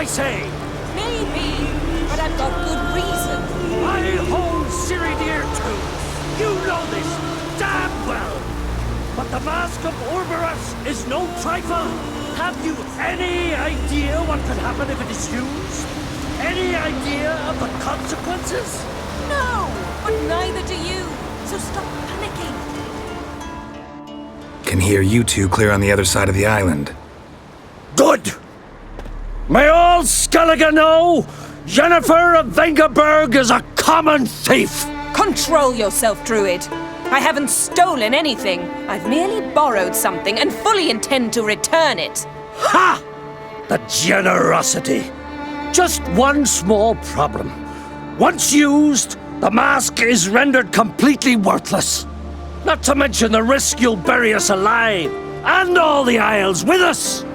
I say? Maybe, but I've got good reason. I'll hold Ciri dear too. You know this damn well. But the Mask of Orberus is no trifle. Have you any idea what could happen if it is used? Any idea of the consequences? No, but neither do you. So stop panicking. Can hear you two clear on the other side of the island. Good! May all Skellige know, Yennefer of Vengerberg is a common thief! Control yourself, Druid. I haven't stolen anything. I've merely borrowed something and fully intend to return it. Ha! The generosity. Just one small problem. Once used, the mask is rendered completely worthless. Not to mention the risk you'll bury us alive, and all the Isles with us!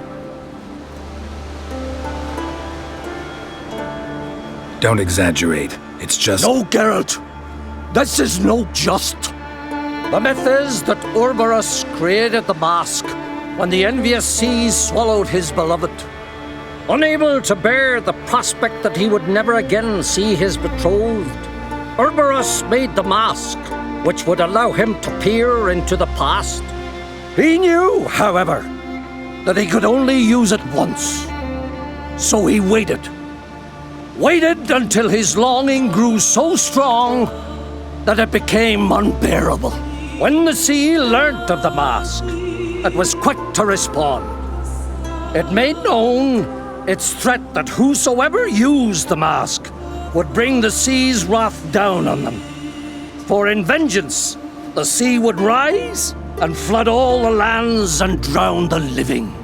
Don't exaggerate. It's just... No, Geralt. This is no just. The myth is that Orberus created the mask when the envious seas swallowed his beloved. Unable to bear the prospect that he would never again see his betrothed, Orberus made the mask, which would allow him to peer into the past. He knew, however, that he could only use it once. So he waited. Waited until his longing grew so strong that it became unbearable. When the sea learnt of the mask, it was quick to respond. It made known its threat that whosoever used the mask would bring the sea's wrath down on them. For in vengeance, the sea would rise and flood all the lands and drown the living.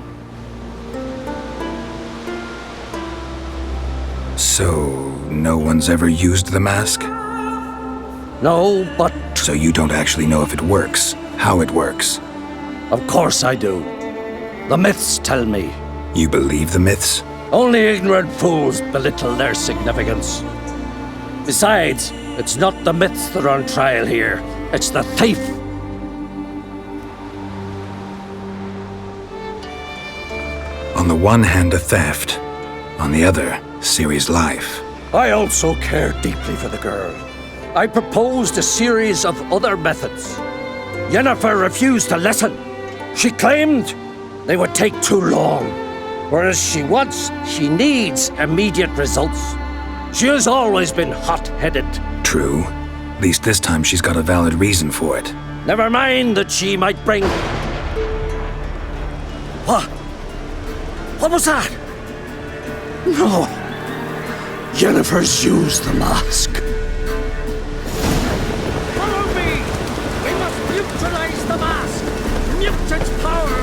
So, no one's ever used the mask? No, but... So you don't actually know if it works, how it works? Of course I do. The myths tell me. You believe the myths? Only ignorant fools belittle their significance. Besides, it's not the myths that are on trial here. It's the thief. On the one hand, a theft. On the other, Ciri's life. I also care deeply for the girl. I proposed a series of other methods. Yennefer refused to listen. She claimed they would take too long. Whereas she needs immediate results. She has always been hot-headed. True. At least this time she's got a valid reason for it. Never mind that she might bring... What? What was that? No. Yennefer's used the mask. Follow me! We must neutralize the mask! Mute its power!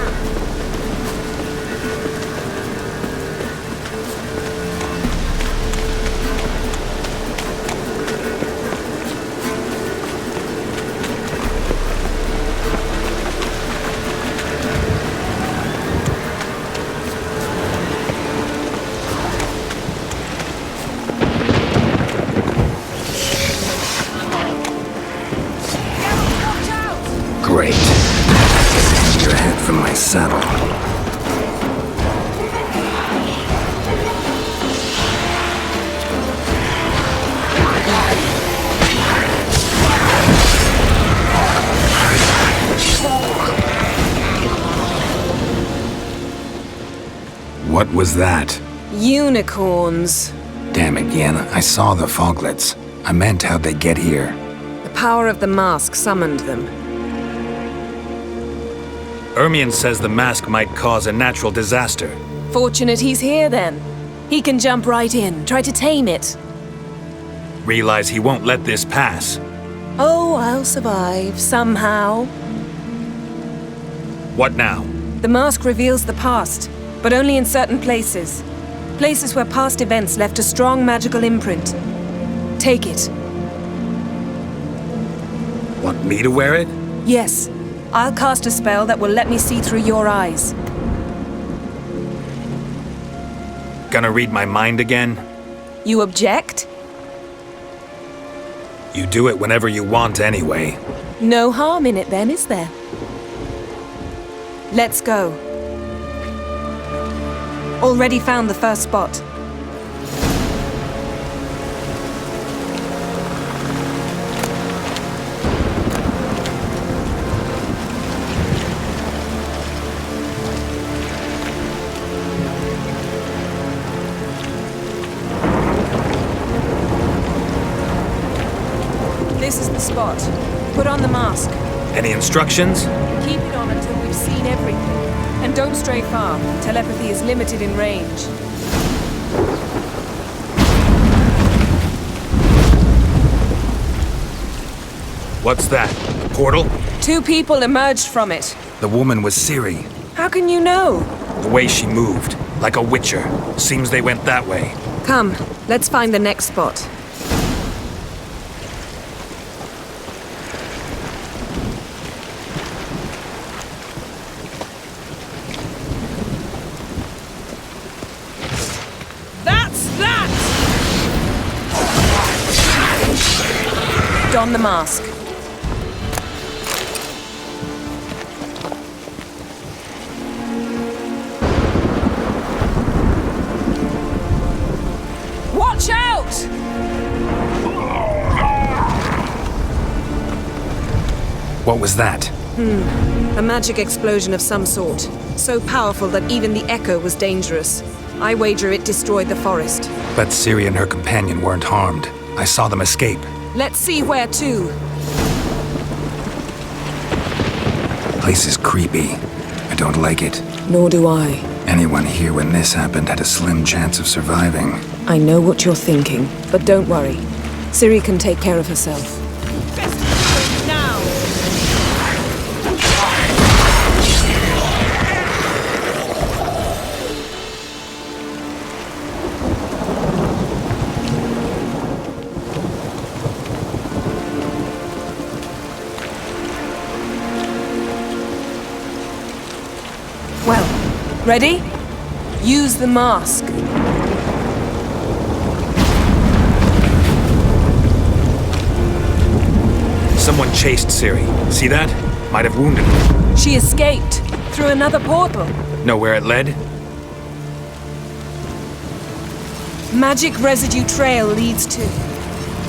Great. Your head from my saddle. What was that? Unicorns. Damn it, Yenna. I saw the foglets. I meant how'd they get here? The power of the mask summoned them. Ermion says the mask might cause a natural disaster. Fortunate he's here, then. He can jump right in, try to tame it. Realize he won't let this pass. Oh, I'll survive, somehow. What now? The mask reveals the past, but only in certain places. Places where past events left a strong magical imprint. Take it. Want me to wear it? Yes. I'll cast a spell that will let me see through your eyes. Gonna read my mind again? You object? You do it whenever you want anyway. No harm in it then, is there? Let's go. Already found the first spot. the spot. Put on the mask. Any instructions? Keep it on until we've seen everything. And don't stray far. Telepathy is limited in range. What's that? A portal? 2 people emerged from it. The woman was Ciri. How can you know? The way she moved, like a witcher. Seems they went that way. Come, let's find the next spot. That's that! Don the mask. Watch out! What was that? A magic explosion of some sort. So powerful that even the echo was dangerous. I wager it destroyed the forest. But Ciri and her companion weren't harmed. I saw them escape. Let's see where to. Place is creepy. I don't like it. Nor do I. Anyone here when this happened had a slim chance of surviving. I know what you're thinking, but don't worry. Ciri can take care of herself. Best do it now! Well, ready? Use the mask. Someone chased Ciri. See that? Might have wounded her. She escaped through another portal. Know where it led? Magic residue trail leads to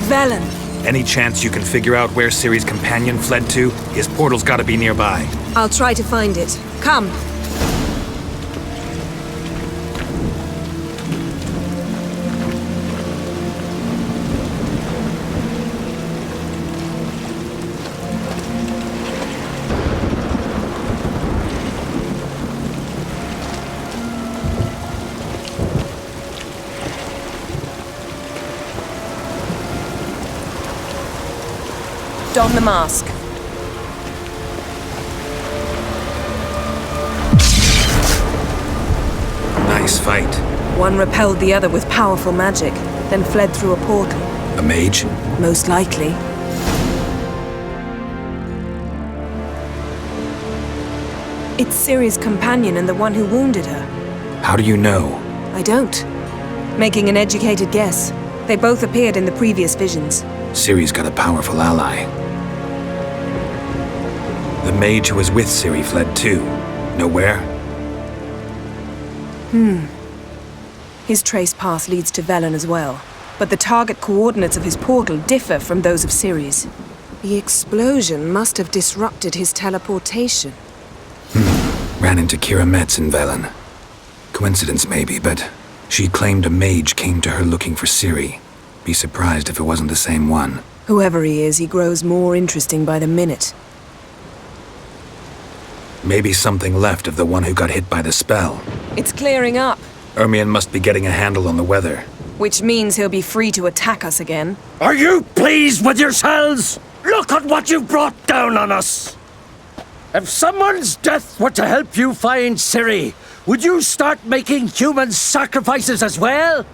Velen. Any chance you can figure out where Ciri's companion fled to? His portal's gotta be nearby. I'll try to find it. Come. Don the mask. Nice fight. One repelled the other with powerful magic, then fled through a portal. A mage? Most likely. It's Ciri's companion and the one who wounded her. How do you know? I don't. Making an educated guess. They both appeared in the previous visions. Ciri's got a powerful ally. The mage who was with Ciri fled too. Know where? His trace path leads to Velen as well. But the target coordinates of his portal differ from those of Ciri's. The explosion must have disrupted his teleportation. Ran into Kira Metz in Velen. Coincidence maybe, but she claimed a mage came to her looking for Ciri. Be surprised if it wasn't the same one. Whoever he is, he grows more interesting by the minute. Maybe something left of the one who got hit by the spell. It's clearing up, Ermion must be getting a handle on the weather. which means he'll be free to attack us again. Are you pleased with yourselves? Look at what you've brought down on us! If someone's death were to help you find Ciri, would you start making human sacrifices as well?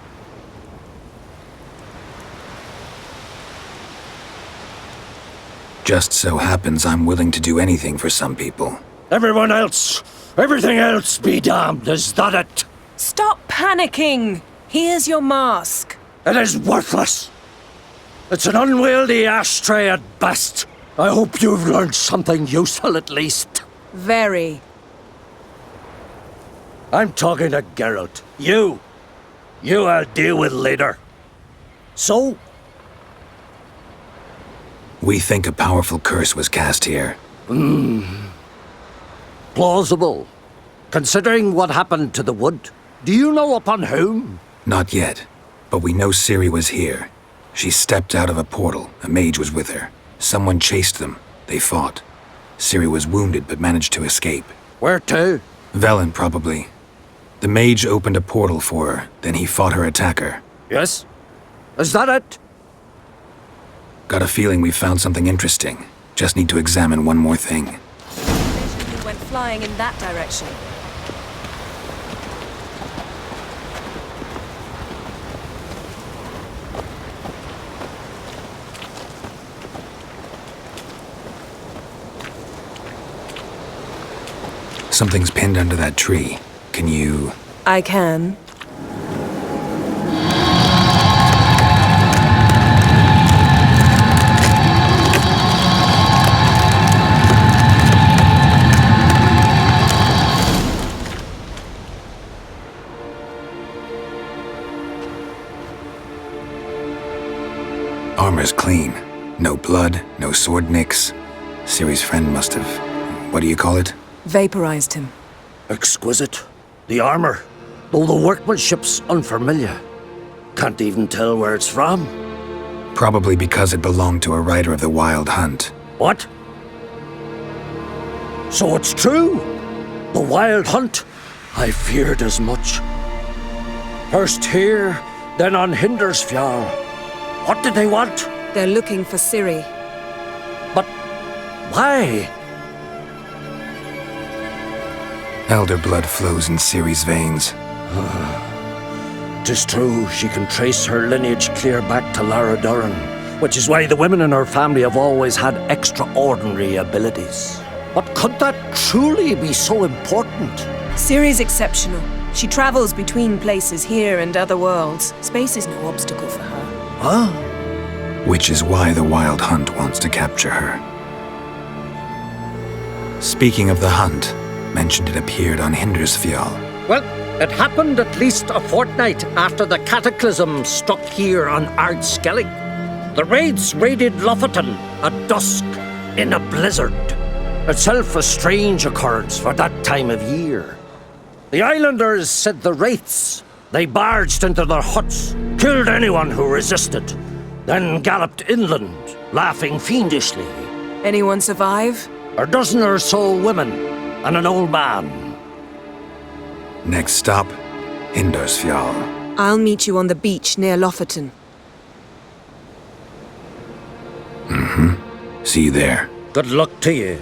Just so happens I'm willing to do anything for some people. Everyone else, everything else be damned, is that it? Stop panicking! Here's your mask. It is worthless. It's an unwieldy ashtray at best. I hope you've learned something useful at least. Very. I'm talking to Geralt. You I'll deal with later. So? We think a powerful curse was cast here. Plausible. Considering what happened to the wood, do you know upon whom? Not yet, but we know Ciri was here. She stepped out of a portal. A mage was with her. Someone chased them. They fought. Ciri was wounded but managed to escape. Where to? Velen, probably. The mage opened a portal for her, then he fought her attacker. Yes? Is that it? Got a feeling we found something interesting. Just need to examine one more thing. He went flying in that direction. Something's pinned under that tree. Can you... I can. Armor's clean. No blood, no sword nicks. Ciri's friend must have... what do you call it? Vaporized him. Exquisite. The armor, though the workmanship's unfamiliar. Can't even tell where it's from. Probably because it belonged to a rider of the Wild Hunt. What? So it's true? The Wild Hunt? I feared as much. First here, then on Hindersfjall. What did they want? They're looking for Ciri. But why? Elder blood flows in Ciri's veins. 'Tis true, she can trace her lineage clear back to Lara Duran, which is why the women in her family have always had extraordinary abilities. But could that truly be so important? Ciri's exceptional. She travels between places here and other worlds. Space is no obstacle for her. Huh? Which is why the Wild Hunt wants to capture her. Speaking of the hunt, mentioned it appeared on Hindersfjall. Well, it happened at least a fortnight after the cataclysm struck here on Skellige. The raids raided Lofoten at dusk in a blizzard. Itself a strange occurrence for that time of year. The islanders said the wraiths. They barged into their huts, killed anyone who resisted, then galloped inland, laughing fiendishly. Anyone survive? A dozen or so women and an old man. Next stop, Hindersfjall. I'll meet you on the beach near Lofoten. See you there. Good luck to you.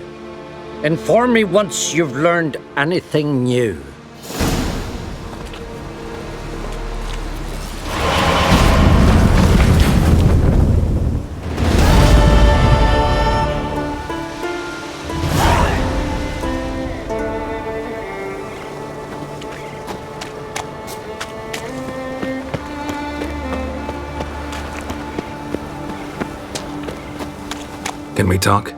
Inform me once you've learned anything new. Can we talk?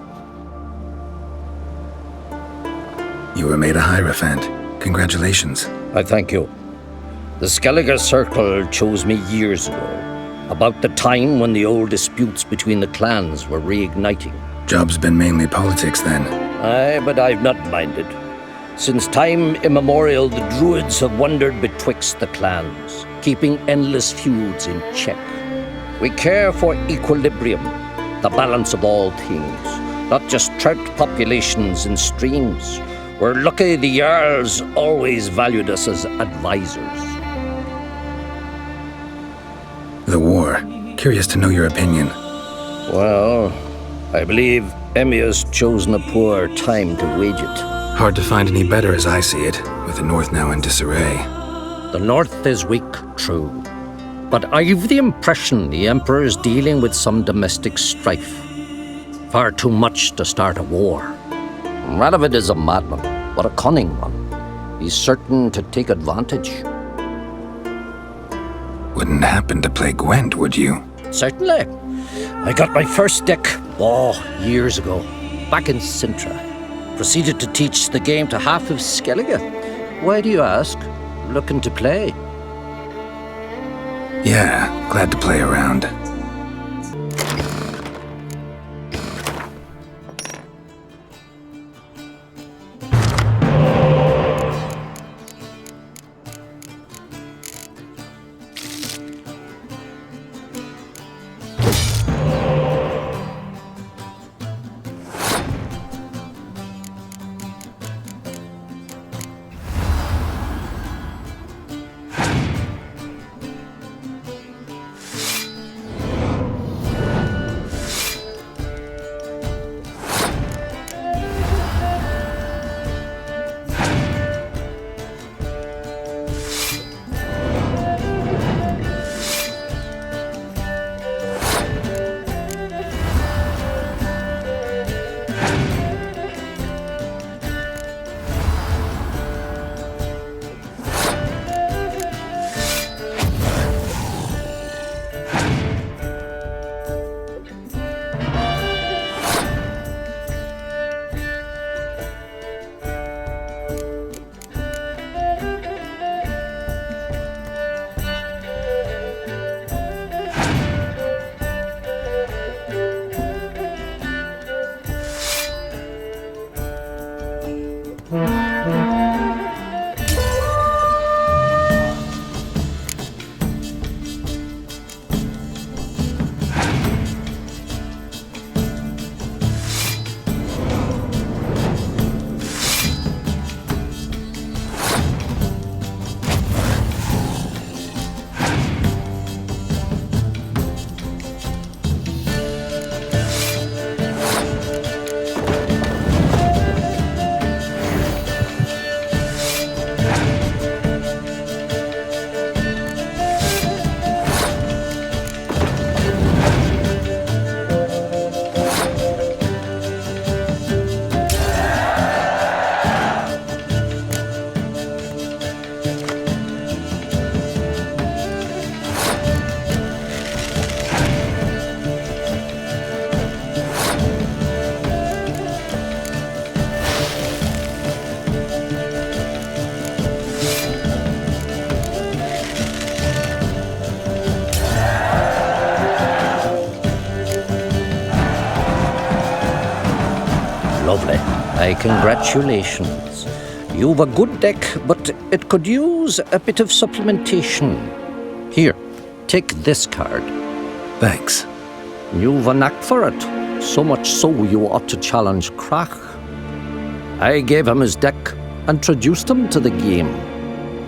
You were made a Hierophant. Congratulations. I thank you. The Skellige Circle chose me years ago, about the time when the old disputes between the clans were reigniting. Job's been mainly politics then. Aye, but I've not minded. Since time immemorial, the Druids have wandered betwixt the clans, keeping endless feuds in check. We care for equilibrium, the balance of all things, not just trout populations and streams. We're lucky the Jarls always valued us as advisors. The war. Curious to know your opinion. Well, I believe Emmia's chosen a poor time to wage it. Hard to find any better as I see it, with the North now in disarray. The North is weak, true. But I've the impression the Emperor is dealing with some domestic strife. Far too much to start a war. Radovid is a madman, but a cunning one. He's certain to take advantage. Wouldn't happen to play Gwent, would you? Certainly. I got my first deck, years ago, back in Sintra. Proceeded to teach the game to half of Skellige. Why do you ask? Looking to play? Yeah, glad to play around. Lovely. Congratulations. You've a good deck, but it could use a bit of supplementation. Here, take this card. Thanks. You've a knack for it. So much so you ought to challenge Krach. I gave him his deck, introduced him to the game.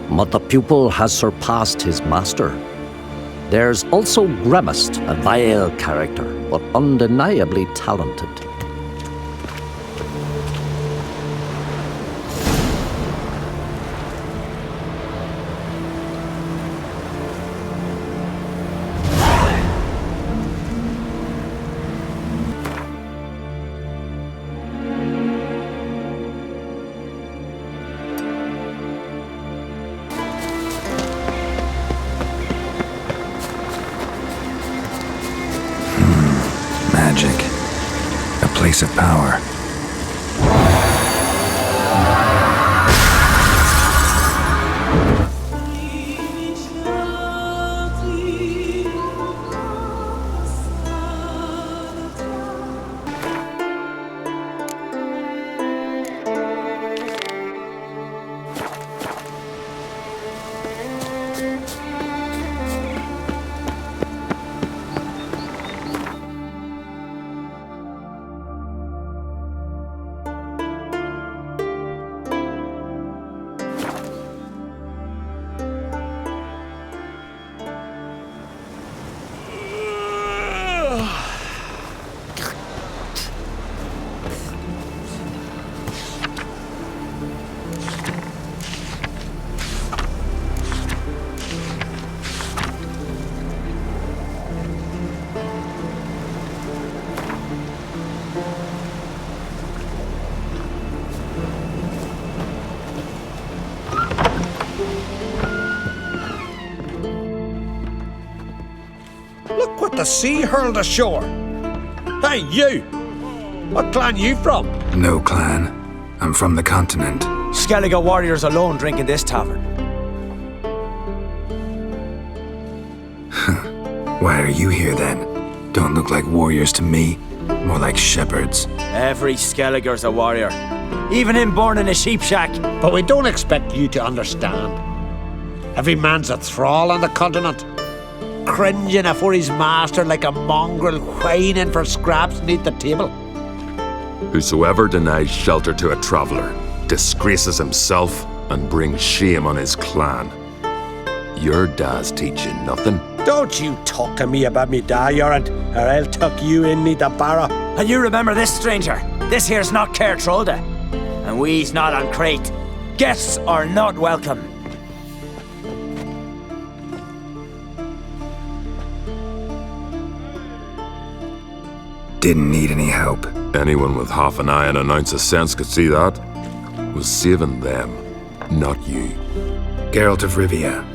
But the pupil has surpassed his master. There's also Grimaced, a vile character, but undeniably talented. Magic. A place of power. Look what the sea hurled ashore. Hey, you! What clan you from? No clan. I'm from the continent. Skellige warriors alone drink in this tavern. Why are you here then? Don't look like warriors to me. More like shepherds. Every Skellige's a warrior. Even him born in a sheep shack. But we don't expect you to understand. Every man's a thrall on the continent, cringing afore his master like a mongrel whining for scraps neath the table. Whosoever denies shelter to a traveller disgraces himself and brings shame on his clan. Your da's teach you nothing. Don't you talk to me about me da, Yorant, or I'll tuck you in neath the barrow. And you remember this, stranger. This here's not Kaer Trolda. And we's not on Crete. Guests are not welcome. Didn't need any help. Anyone with half an eye and an ounce of sense could see that. Was saving them, not you. Geralt of Rivia.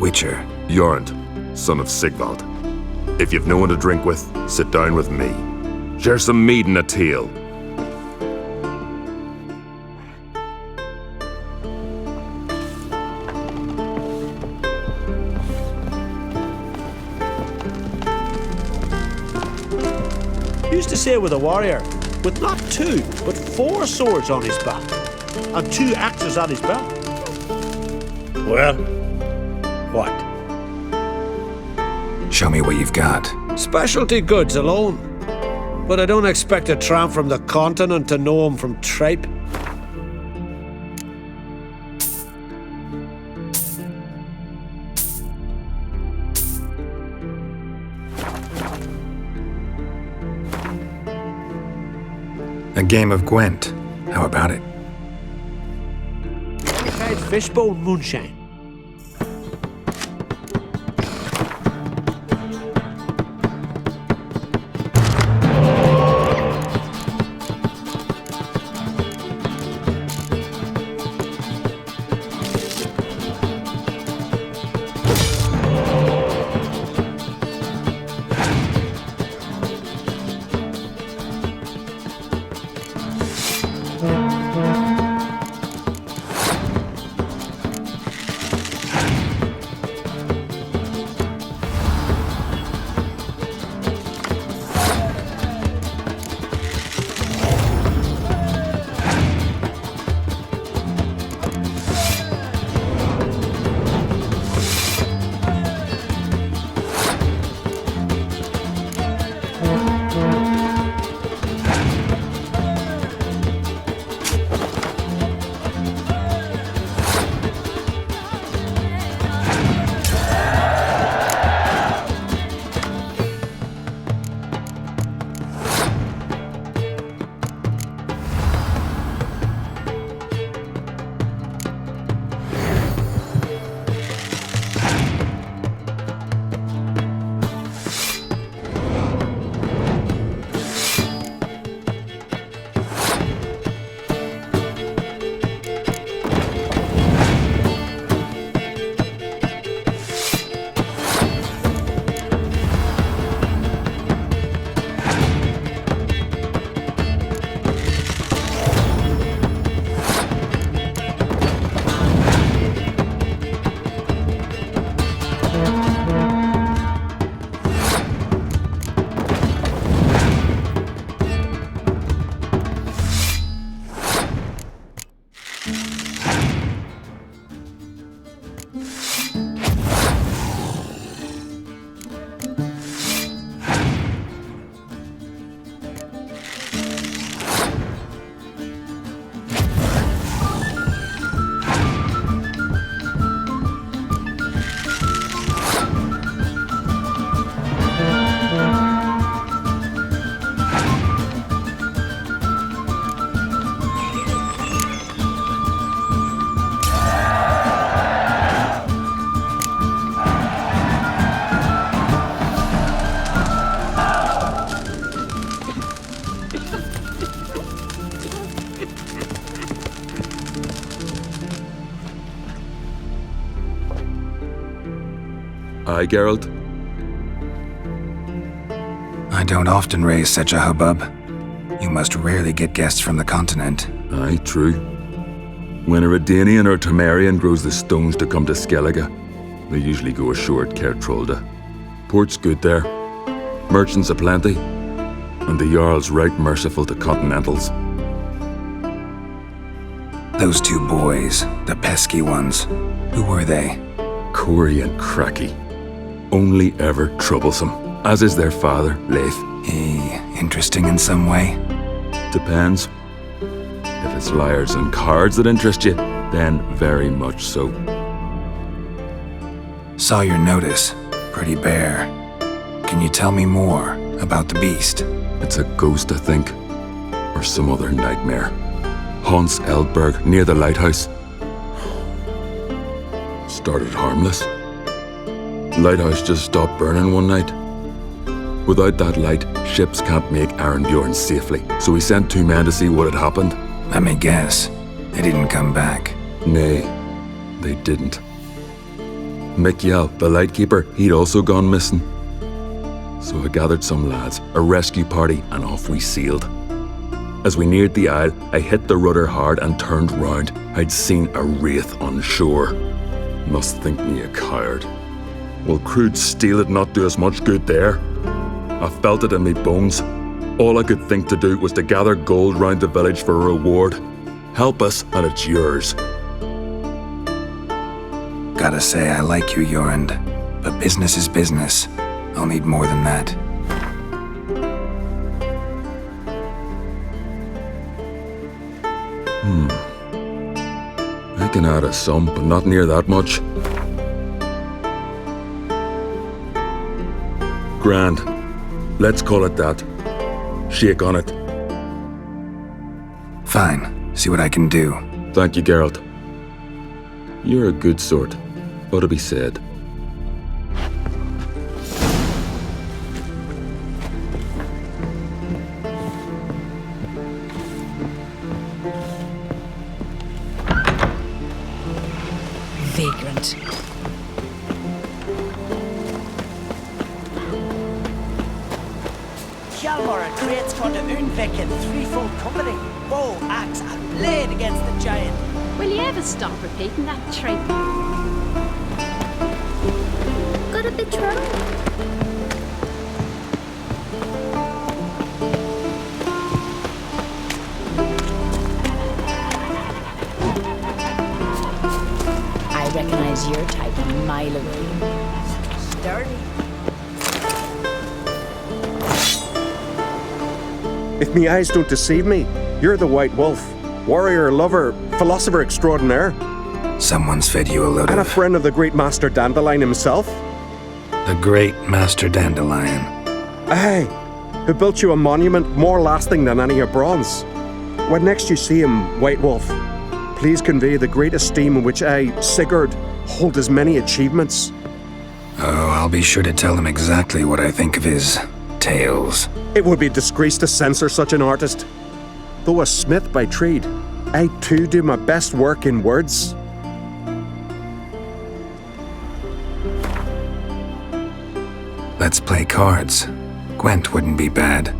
Witcher. Jorund, son of Sigvald. If you've no one to drink with, sit down with me. Share some mead and a tale. Used to say with a warrior, with not 2, but 4 swords on his back, and 2 axes at his belt. Well, what? Show me what you've got. Specialty goods alone. But I don't expect a tramp from the continent to know him from tripe. A game of Gwent. How about it? Tried fishbone moonshine. I, Geralt? I don't often raise such a hubbub. You must rarely get guests from the continent. Aye, true. When a Redanian or Temerian grows the stones to come to Skellige, they usually go ashore at Kaer. Port's good there. Merchants aplenty. And the Jarl's right merciful to continentals. Those two boys, the pesky ones, who were they? Corey and Cracky. Only ever troublesome, as is their father, Leif. Interesting in some way? Depends. If it's liars and cards that interest you, then very much so. Saw your notice. Pretty bare. Can you tell me more about the beast? It's a ghost, I think. Or some other nightmare. Haunts Eldberg, near the lighthouse. Started harmless. Lighthouse just stopped burning one night. Without that light, ships can't make Arenbjorn safely, so we sent 2 men to see what had happened. Let me guess. They didn't come back. Nay, they didn't. Mikjal, the lightkeeper, he'd also gone missing. So I gathered some lads, a rescue party, and off we sailed. As we neared the isle, I hit the rudder hard and turned round. I'd seen a wraith on shore. Must think me a coward. Will crude steel it not do us much good there? I felt it in me bones. All I could think to do was to gather gold round the village for a reward. Help us, and it's yours. Gotta say, I like you, Jorund. But business is business. I'll need more than that. I can add a sum, but not near that much. Grand. Let's call it that. Shake on it. Fine. See what I can do. Thank you, Geralt. You're a good sort. Ought to be said. Vagrant. Hjalmar and Krait's gone to Unvik in threefold company. Bow, axe, and blade against the giant. Will you ever stop repeating that trick? Got a bit trouble. I recognize your type a mile away. Sturdy. If me eyes don't deceive me, you're the White Wolf. Warrior, lover, philosopher extraordinaire. Someone's fed you a load And a of... friend of the great Master Dandelion himself. The great Master Dandelion. Aye, who built you a monument more lasting than any of bronze. When next you see him, White Wolf, please convey the great esteem in which I, Sigurd, hold his many achievements. Oh, I'll be sure to tell him exactly what I think of his tales. It would be a disgrace to censor such an artist. Though a smith by trade, I too do my best work in words. Let's play cards. Gwent wouldn't be bad.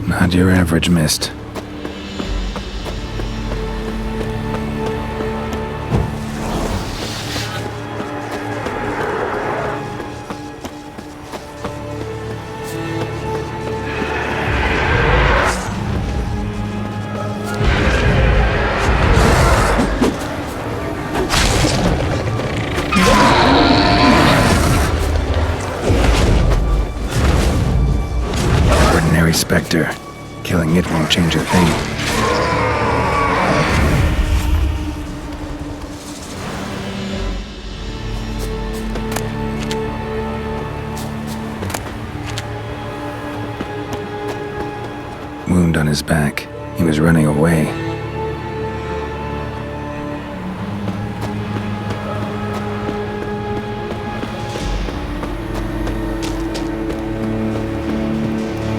Not your average mist. Ordinary specter. Killing it won't change a thing. Wound on his back. He was running away.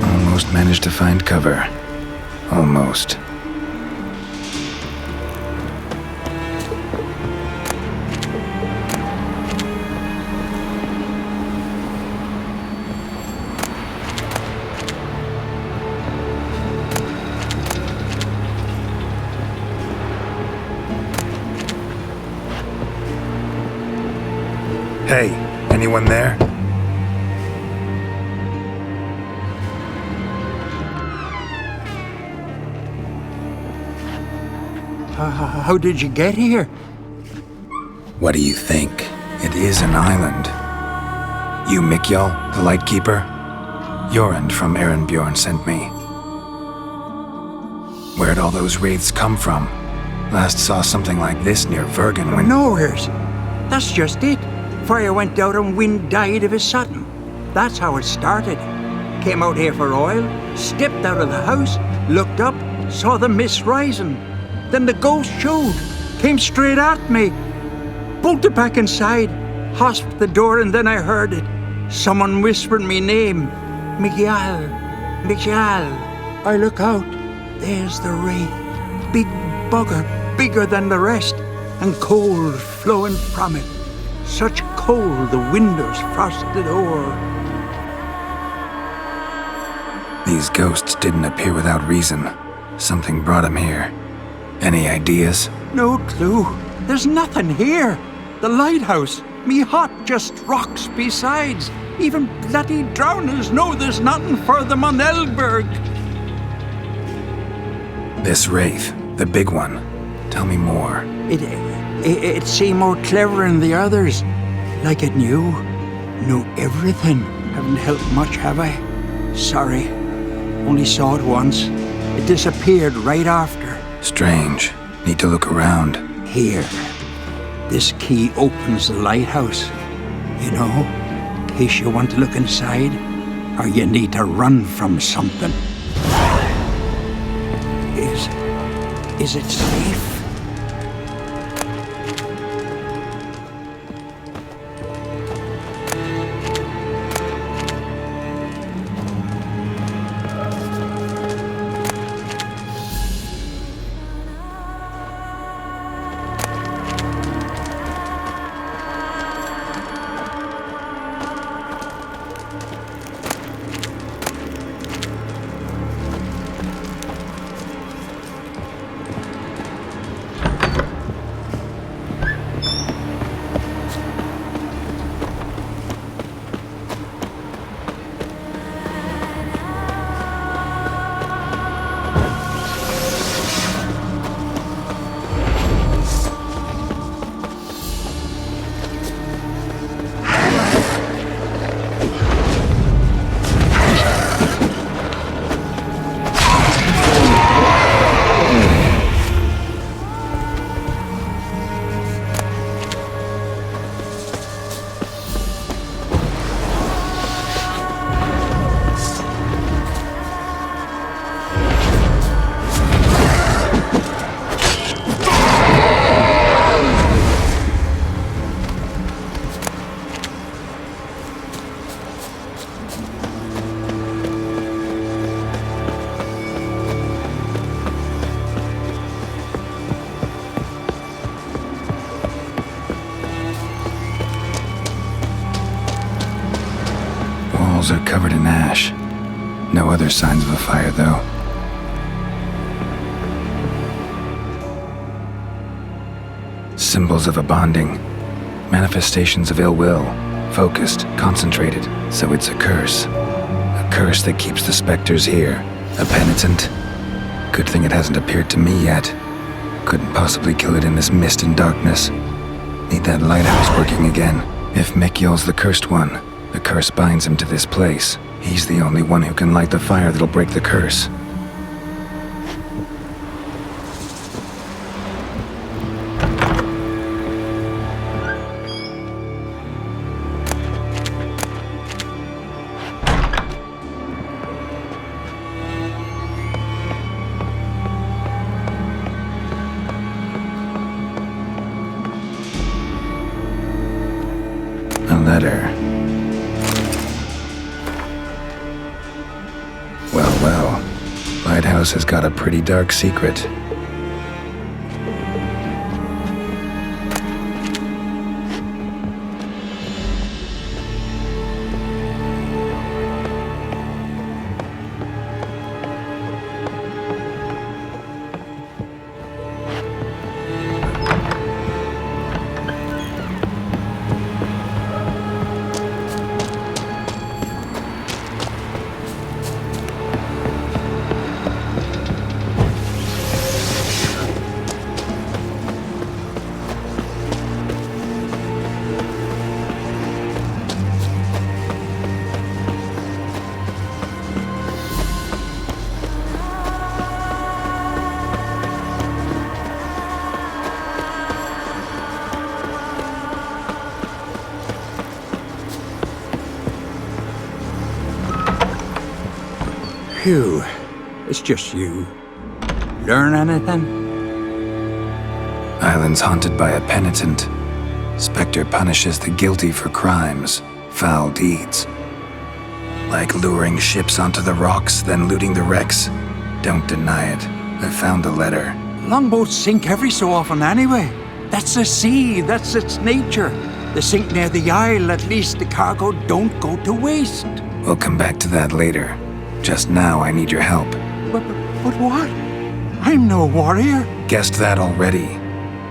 Almost managed to find cover. Almost. Hey, anyone there? How did you get here? What do you think? It is an island. You Mikjal, the Lightkeeper? Jorund from Erenbjorn sent me. Where'd all those wraiths come from? Last saw something like this near Vergen when... Nowheres. That's just it. Fire went out and wind died of a sudden. That's how it started. Came out here for oil, stepped out of the house, looked up, saw the mist rising. Then the ghost showed, came straight at me. Bolted back inside, hosped the door, and then I heard it. Someone whispered me name. Mikjal. I look out. There's the wraith. Big bugger, bigger than the rest, and cold flowing from it. Such cold the windows frosted o'er. These ghosts didn't appear without reason. Something brought them here. Any ideas? No clue. There's nothing here. The lighthouse, me hut, just rocks besides. Even bloody drowners know there's nothing for them on Eldberg. This wraith, the big one. Tell me more. It seemed more clever than the others. Like it knew everything. Haven't helped much, have I? Sorry. Only saw it once. It disappeared right after. Strange. Need to look around. Here. This key opens the lighthouse. You know, in case you want to look inside, or you need to run from something. Is it safe? Walls are covered in ash. No other signs of a fire, though. Symbols of a bonding. Manifestations of ill will. Focused, concentrated. So it's a curse. A curse that keeps the specters here. A penitent. Good thing it hasn't appeared to me yet. Couldn't possibly kill it in this mist and darkness. Need that lighthouse working again. If Mekiel's the cursed one, the curse binds him to this place. He's the only one who can light the fire that'll break the curse. Well, Lighthouse has got a pretty dark secret. Phew, it's just you. Learn anything? Island's haunted by a penitent. Spectre punishes the guilty for crimes, foul deeds. Like luring ships onto the rocks, then looting the wrecks. Don't deny it. I found the letter. Longboats sink every so often anyway. That's the sea, that's its nature. They sink near the isle, at least the cargo don't go to waste. We'll come back to that later. Just now, I need your help. But what? I'm no warrior. Guessed that already.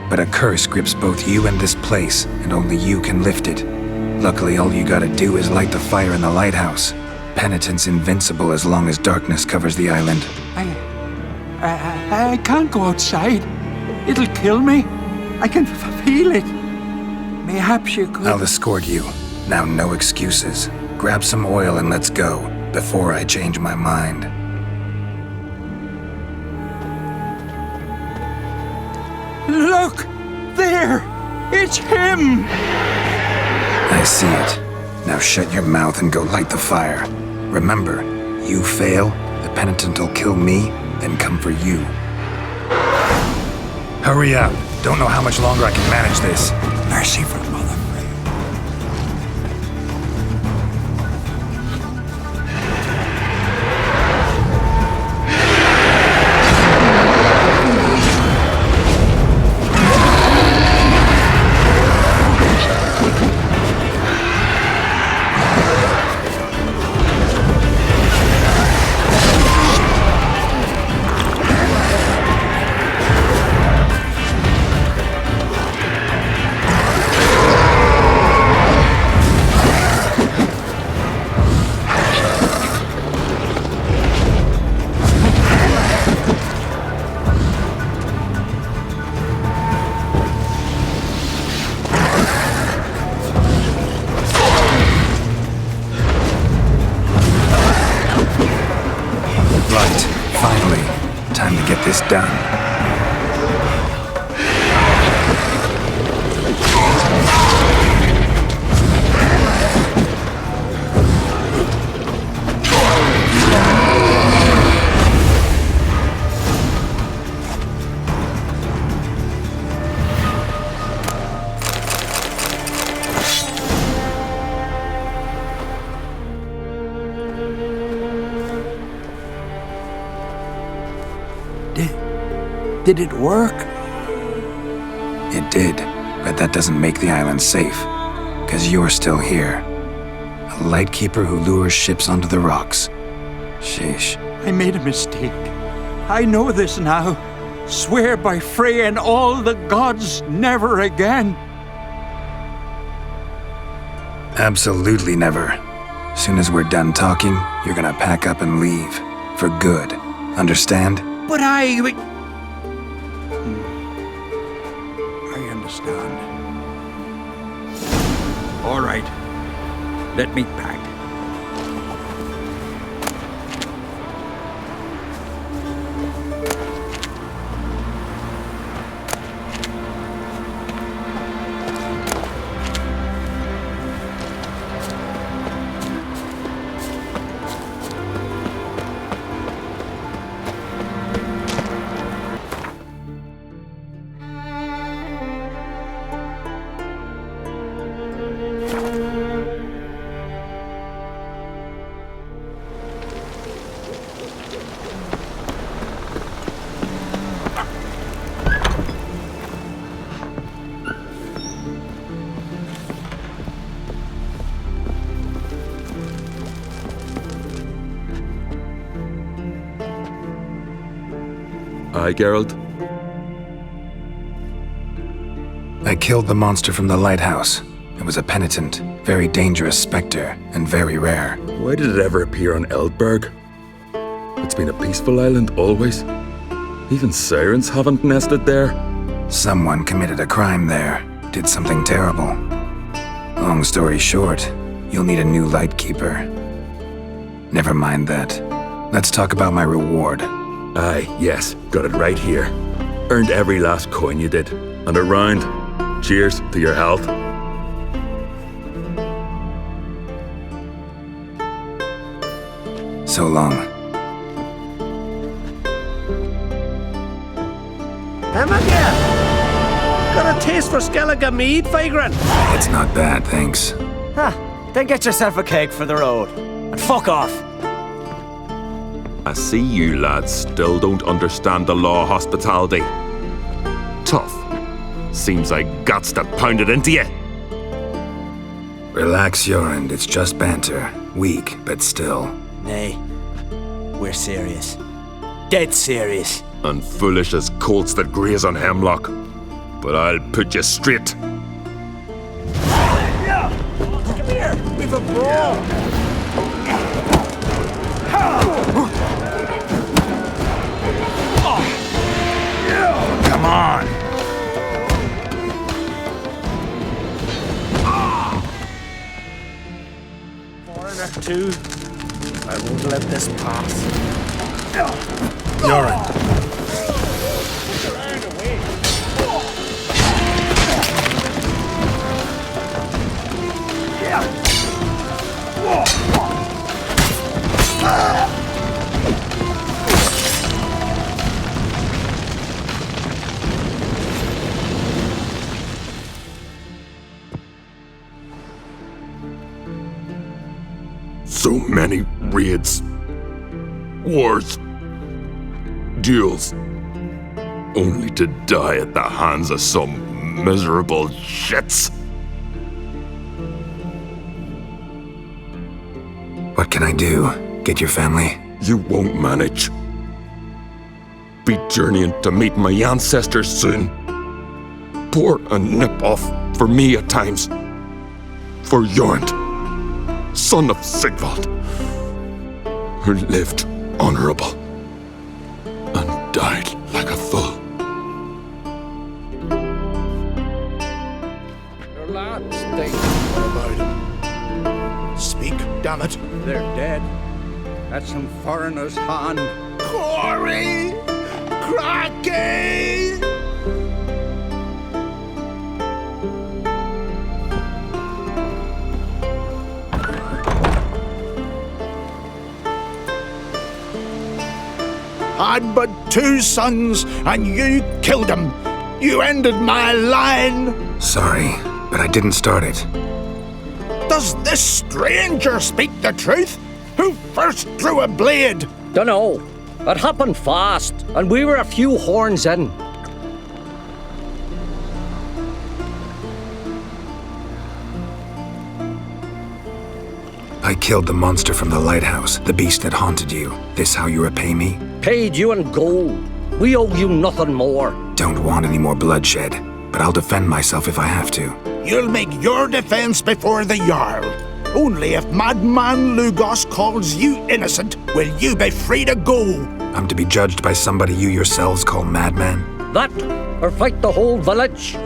But a curse grips both you and this place, and only you can lift it. Luckily, all you gotta do is light the fire in the lighthouse. Penitent's invincible as long as darkness covers the island. I can't go outside. It'll kill me. I can feel it. Mayhaps you could... I'll escort you. Now, no excuses. Grab some oil and let's go. Before I change my mind. Look! There! It's him! I see it. Now shut your mouth and go light the fire. Remember, you fail, the penitent'll kill me, then come for you. Hurry up. Don't know how much longer I can manage this. Merciful Mother. This done. Did it work? It did, but that doesn't make the island safe. 'Cause you're still here. A lightkeeper who lures ships onto the rocks. Sheesh. I made a mistake. I know this now. Swear by Freya and all the gods, never again. Absolutely never. Soon as we're done talking, you're gonna pack up and leave. For good. Understand? But I understand. All right. Let me pack. Aye, Geralt? I killed the monster from the lighthouse. It was a penitent, very dangerous specter, and very rare. Why did it ever appear on Eldberg? It's been a peaceful island always. Even sirens haven't nested there. Someone committed a crime there, did something terrible. Long story short, you'll need a new lightkeeper. Never mind that. Let's talk about my reward. Aye, yes, got it right here. Earned every last coin you did. And a round. Cheers to your health. So long. Him again? Got a taste for Skellige mead, vagrant? It's not bad, thanks. Then get yourself a cake for the road. And fuck off. I see you lads still don't understand the law of hospitality. Tough. Seems like guts that pounded into you. Relax, Jorund, it's just banter. Weak, but still. Nay, we're serious. Dead serious. And foolish as colts that graze on hemlock. But I'll put you straight. Come here, we've a brawl. Come on! Foreigner too. I won't let this pass. Jorund. So many raids, wars, duels, only to die at the hands of some miserable shits. What can I do? Get your family? You won't manage. Be journeying to meet my ancestors soon. Pour a nip off for me at times. For Jorund, son of Sigvald, who lived honorable and died like a fool. Your lads, they... What about him? Speak, damn it. They're dead. At some foreigner's hand. Corey! Cracky! I'd but 2 sons, and you killed them. You ended my line. Sorry, but I didn't start it. Does this stranger speak the truth? Who first drew a blade? Dunno. It happened fast, and we were a few horns in. I killed the monster from the lighthouse, the beast that haunted you. This how you repay me? Paid you in gold. We owe you nothing more. Don't want any more bloodshed, but I'll defend myself if I have to. You'll make your defense before the Jarl. Only if Madman Lugos calls you innocent will you be free to go. I'm to be judged by somebody you yourselves call madman? That, or fight the whole village,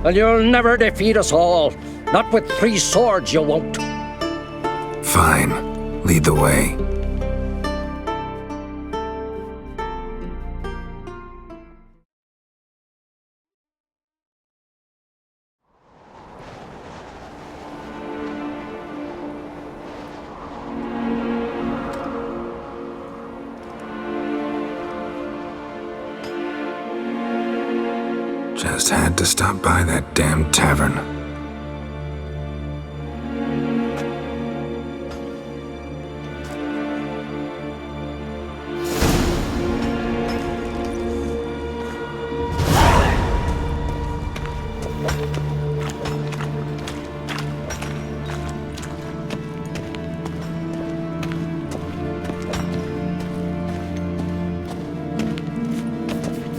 and you'll never defeat us all. Not with 3 swords, you won't. Fine. Lead the way. Just had to stop by that damn tavern.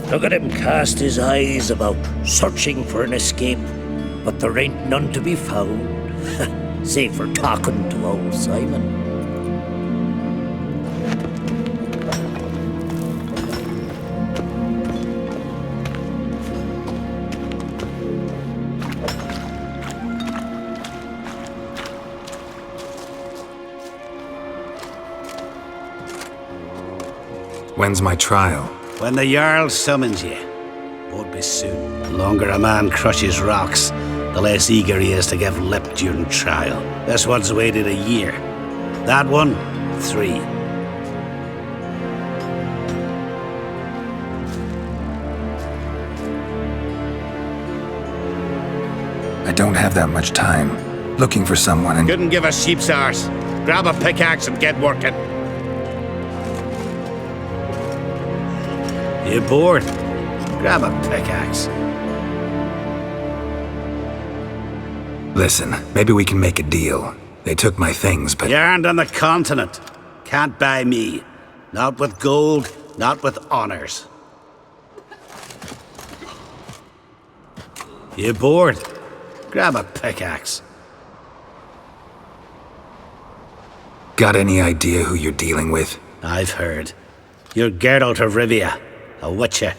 Look at him cast his eyes about, searching for an escape. But there ain't none to be found, save for talking to old Simon. When's my trial? When the Jarl summons you. Won't be soon. The longer a man crushes rocks, the less eager he is to give lip during trial. This one's waited a year. That one, 3. I don't have that much time. Looking for someone and... Couldn't give a sheep's arse. Grab a pickaxe and get working. You bored? Grab a pickaxe. Listen, maybe we can make a deal. They took my things, but... You aren't on the continent. Can't buy me. Not with gold, not with honors. You bored? Grab a pickaxe. Got any idea who you're dealing with? I've heard. You're Geralt of Rivia, a witcher.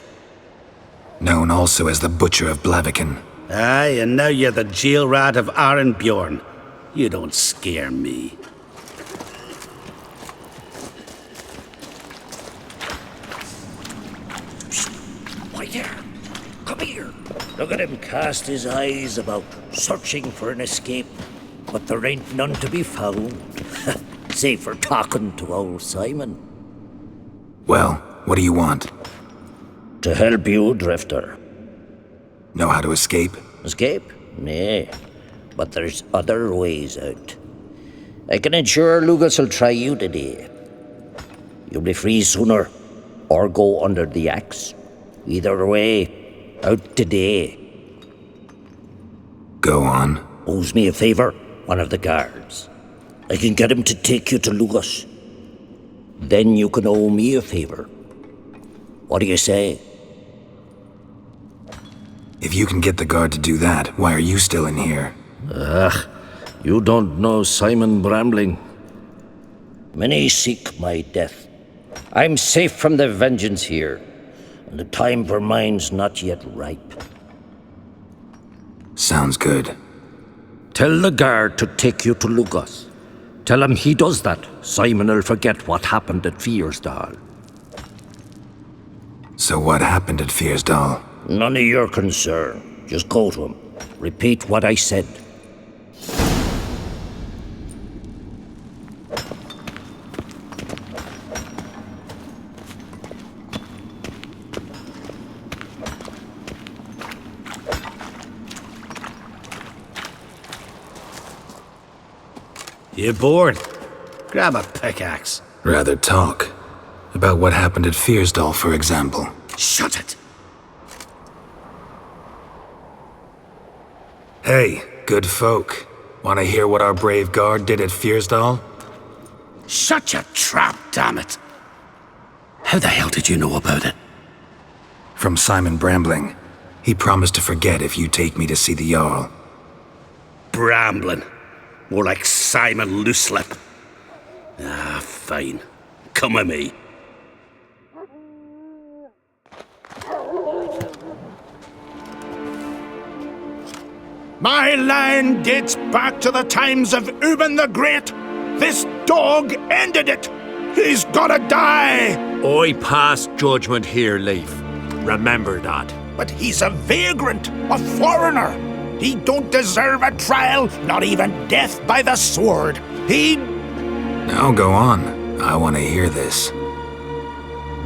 Known also as the Butcher of Blaviken. Aye, and now you're the jail rat of Arenbjorn. You don't scare me. Why there? Come here. Look at him cast his eyes about, searching for an escape. But there ain't none to be found, save for talking to old Simon. Well, what do you want? To help you, Drifter. Know how to escape? Escape? Nay, but there's other ways out. I can ensure Lugas will try you today. You'll be free sooner, or go under the axe. Either way, out today. Go on. Owes me a favor, one of the guards. I can get him to take you to Lugas. Then you can owe me a favor. What do you say? If you can get the guard to do that, why are you still in here? Ugh, you don't know Simon Brambling. Many seek my death. I'm safe from the vengeance here, and the time for mine's not yet ripe. Sounds good. Tell the guard to take you to Lugas. Tell him he does that, Simon will forget what happened at Fiersdal. So what happened at Fiersdal? None of your concern. Just go to him. Repeat what I said. You bored? Grab a pickaxe. Rather talk. About what happened at Fiersdal, for example. Shut it! Hey, good folk. Want to hear what our brave guard did at Fiersdal? Such a trap, damn it! How the hell did you know about it? From Simon Brambling. He promised to forget if you take me to see the Jarl. Brambling. More like Simon Looselip. Ah, fine. Come with me. My line dates back to the times of Ubin the Great. This dog ended it. He's gotta die. I pass judgment here, Leif. Remember that. But he's a vagrant, a foreigner. He don't deserve a trial, not even death by the sword. Now go on. I want to hear this.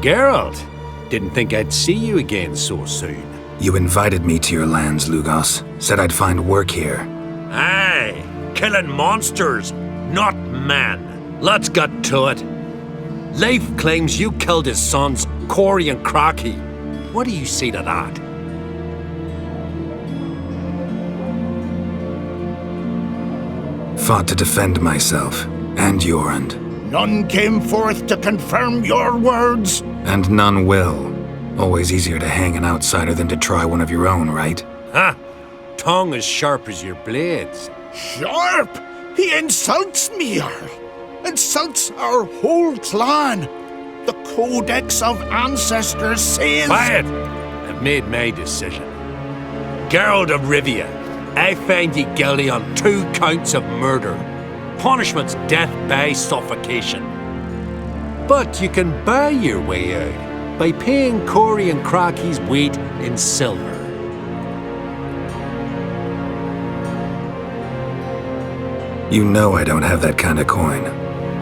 Geralt, didn't think I'd see you again so soon. You invited me to your lands, Lugos. Said I'd find work here. Aye, killing monsters, not men. Let's get to it. Leif claims you killed his sons, Corey and Crocky. What do you say to that? Fought to defend myself, and Jorund. None came forth to confirm your words. And none will. Always easier to hang an outsider than to try one of your own, right? Ha! Tongue as sharp as your blades. Sharp? He insults me, Jarl. Insults our whole clan. The Codex of Ancestors says... Quiet! I've made my decision. Geralt of Rivia, I find you guilty on 2 counts of murder. Punishment's death by suffocation. But you can buy your way out by paying Corey and Crocky's weight in silver. You know I don't have that kind of coin.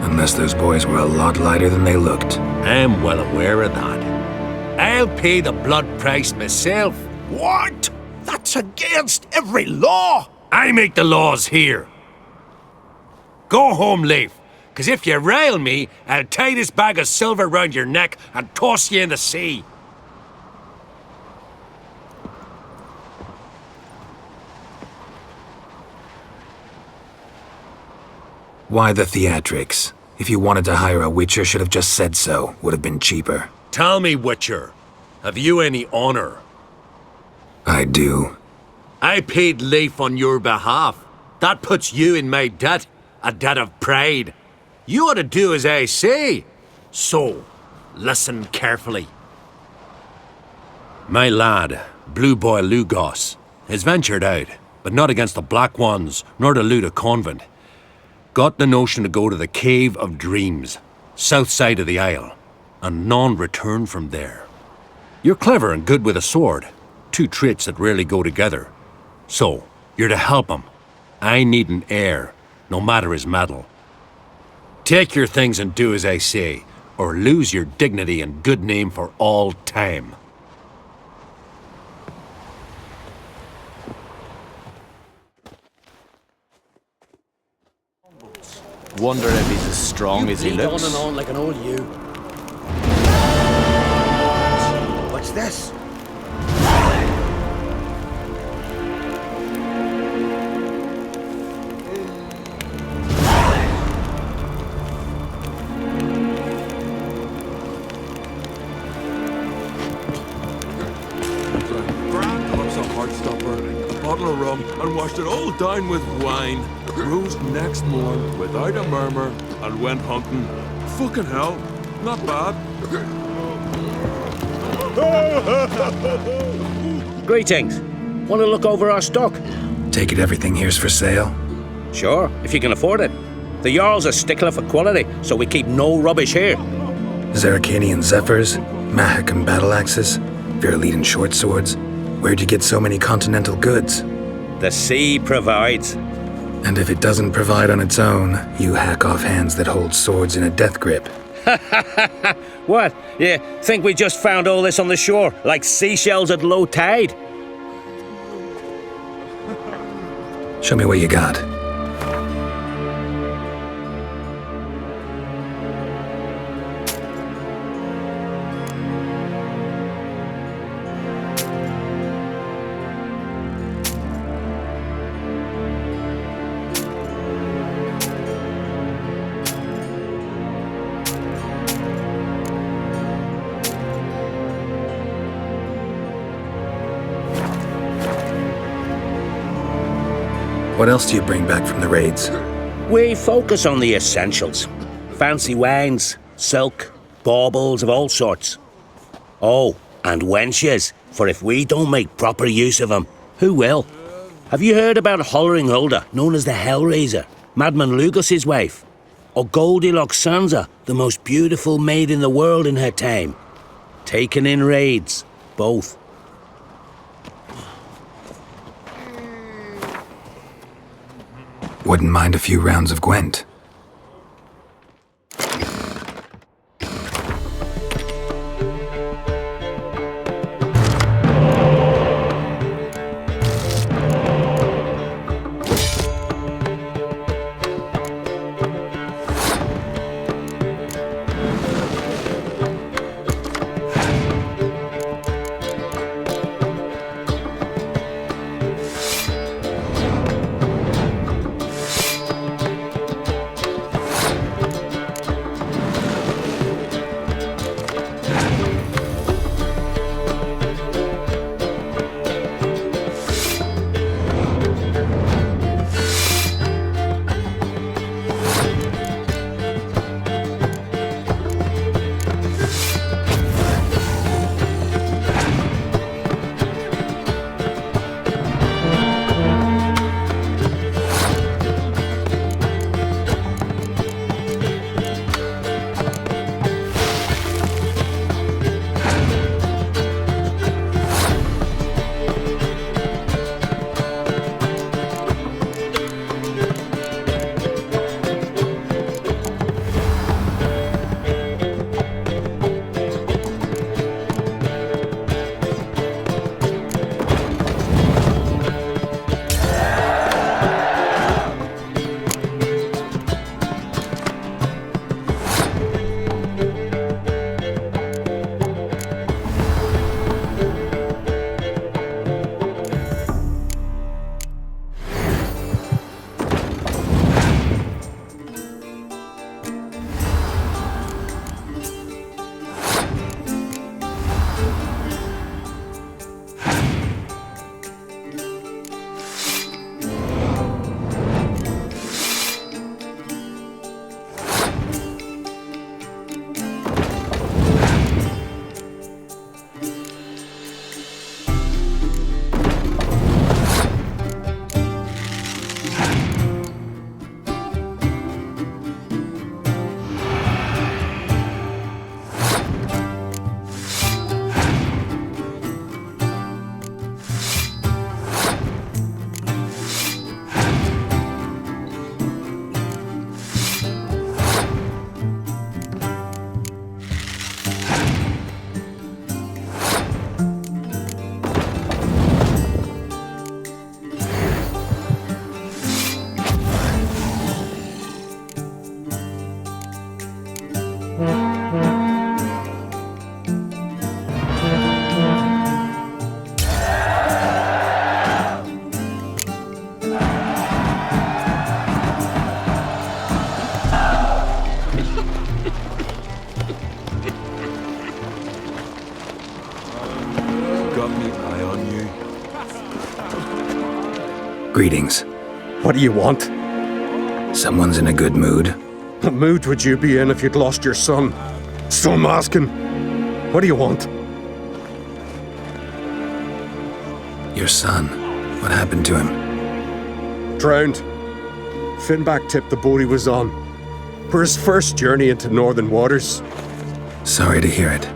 Unless those boys were a lot lighter than they looked. I'm well aware of that. I'll pay the blood price myself. What? That's against every law. I make the laws here. Go home, Leif, because if you rile me, I'll tie this bag of silver round your neck and toss you in the sea. Why the theatrics? If you wanted to hire a Witcher, should have just said so. Would have been cheaper. Tell me, Witcher, have you any honor? I do. I paid Leif on your behalf. That puts you in my debt, a debt of pride. You ought to do as I say. So, listen carefully. My lad, Blue Boy Lugos, has ventured out, but not against the Black Ones, nor to loot a convent. Got the notion to go to the Cave of Dreams, south side of the Isle, and none return from there. You're clever and good with a sword, 2 traits that rarely go together. So, you're to help him. I need an heir, no matter his mettle. Take your things and do as I say, or lose your dignity and good name for all time. Wonder if he's as strong as he looks. On and on like an old ewe. What's this? Bottle of rum and washed it all down with wine. Rose next morn without a murmur and went hunting. Fucking hell, not bad. Greetings. Want to look over our stock? Take it everything here's for sale? Sure, if you can afford it. The Jarl's a stickler for quality, so we keep no rubbish here. Zarkanian Zephyrs, Mahakan battle axes, Virlean short swords. Where'd you get so many continental goods? The sea provides. And if it doesn't provide on its own, you hack off hands that hold swords in a death grip. What? You think we just found all this on the shore, like seashells at low tide? Show me what you got. What else do you bring back from the raids? We focus on the essentials. Fancy wines, silk, baubles of all sorts. Oh, and wenches, for if we don't make proper use of them, who will? Have you heard about Hollering Hulda, known as the Hellraiser, Madman Lugos's wife? Or Goldilocks Sansa, the most beautiful maid in the world in her time? Taken in raids, both. Wouldn't mind a few rounds of Gwent. Greetings. What do you want? Someone's in a good mood. What mood would you be in if you'd lost your son? Still I'm asking. What do you want? Your son. What happened to him? Drowned. Finback tipped the boat he was on. For his first journey into northern waters. Sorry to hear it.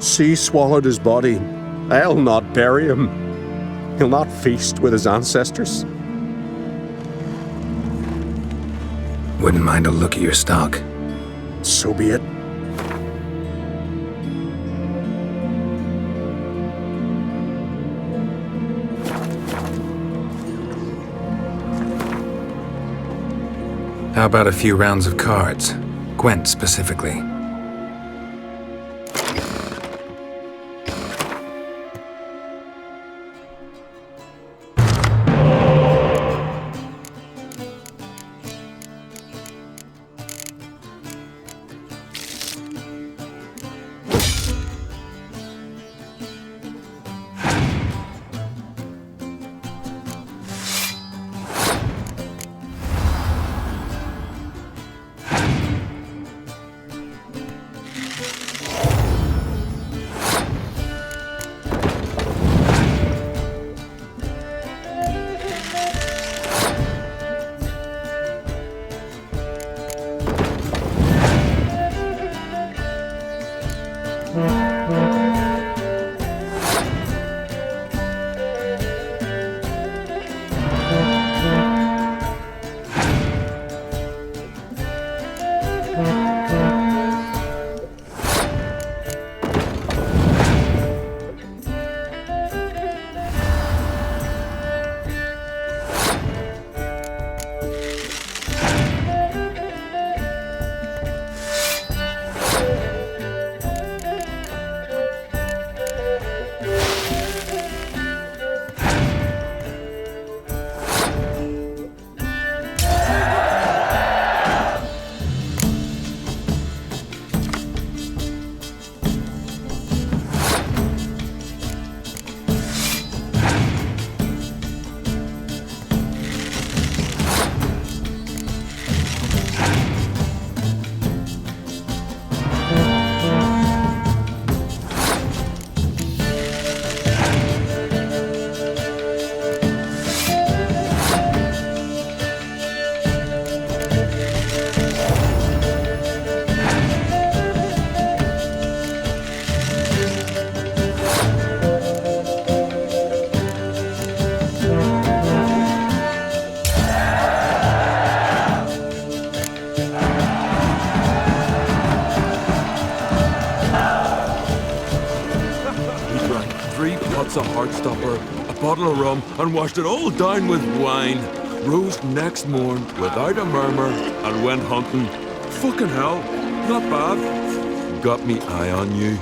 Sea swallowed his body. I'll not bury him. He'll not feast with his ancestors. Wouldn't mind a look at your stock. So be it. How about a few rounds of cards? Gwent specifically. pots of Heartstopper, a bottle of rum, and washed it all down with wine. Rose next morn without a murmur and went hunting. Fucking hell, not bad. Got me eye on you.